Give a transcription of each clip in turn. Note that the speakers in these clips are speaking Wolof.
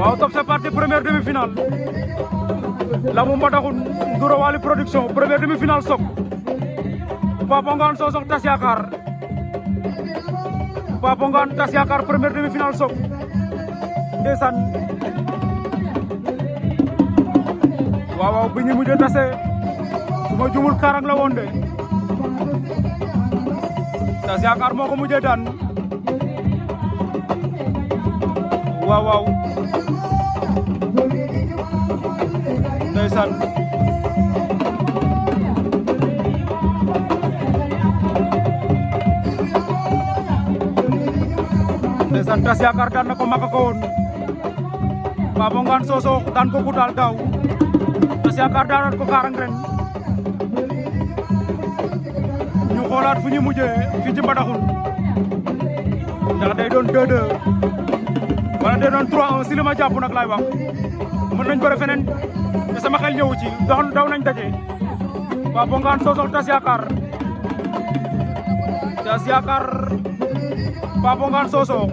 waaw top c'est parti première demi-finale Lamou Mbadakhoune Ndouro Wally production première demi-finale sok Papa Ngane Sosokh Tass Yakar Papa Ngane Tass Yakar première demi-finale sok ndeysaan waaw bi ñu mujjee tase su ma jumul karang la woon de Tass Yakar moo ko mujjee daan waaw ndeysaan Tass Yakar daan na ko maka ko woon Papa Ngane Sosokh daan ko Koutal daaw Tass Yakar daanaat ko Karang ren ñu xoolaat fu ñu mujjee fii ci Mbadakhoune ndax day doon 2-2 wala day doon 3-1 si li ma jàpp nag laay wax mën nañ bëre feneen te sama xel ñëwu ci daw nañ daje Papa Ngane Sosokh Tass Yakar Papa Ngane Sosokh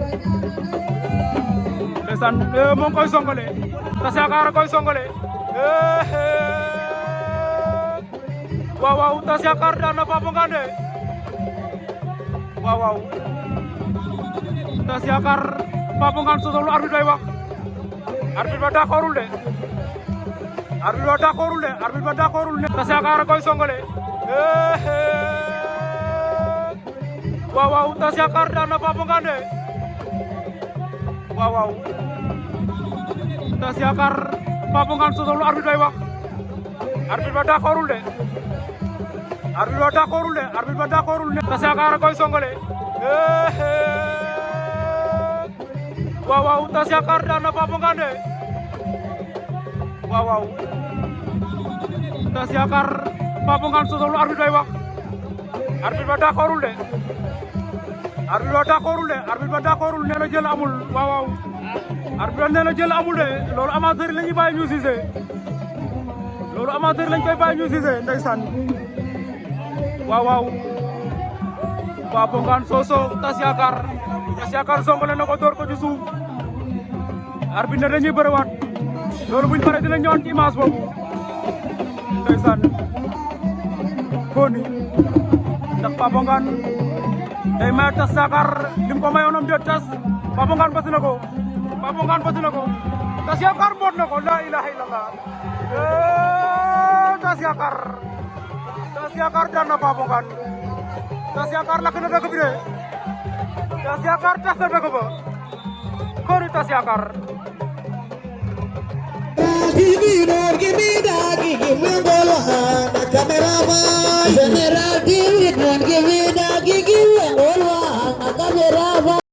ndeysaan moo ngi koy songale Tass Yakar koy songale waaw Tass Yakar daan na Papa Ngane waaw Tass Yakar Papa Ngane Sosokh lu arbitre bay wax arbitre ba d'accordul de arbitre ba d'accordul ne Tass Yakar koy songale waaw Tass Yakar daan na Papa Ngane waaw Tass Yakar Papa Ngane Sosokh lu arbitre bay wax arbitre ba d'accordul de Tass Yakar koy songale waaw Tass Yakar daan na Papa Ngane waaw Tass Yakar Papa Ngane Sosokh lu arbitre bay wax arbitre ba d'accordul de nee na jël amul waaw arbitre nee na jël amul de loolu amateur la ñuy bàyyi ñu siise loolu amateur lañ koy bàyyi ñu siise ndeysaan waaw Papa Ngane Sosokh Tass Yakar songale na ko door ko ci suuf arbitre ne dañuy bëriwaat loolu buñ paree dina ñëwaat ci image boobu ndeysaan koni ndax Papa Ngane day may Tass Yakar lim ko mayoonam de Tass Papa Ngane basi na ko Tass Yakar mboot na ko la ilaha illallah Tass Yakar daan na Papa Ngane Tass Yakar lakk na dëkk bi de Tass Yakar tas na dëkk ba koni Tass Yakar Give me that, give me the camera, General, give me that, give me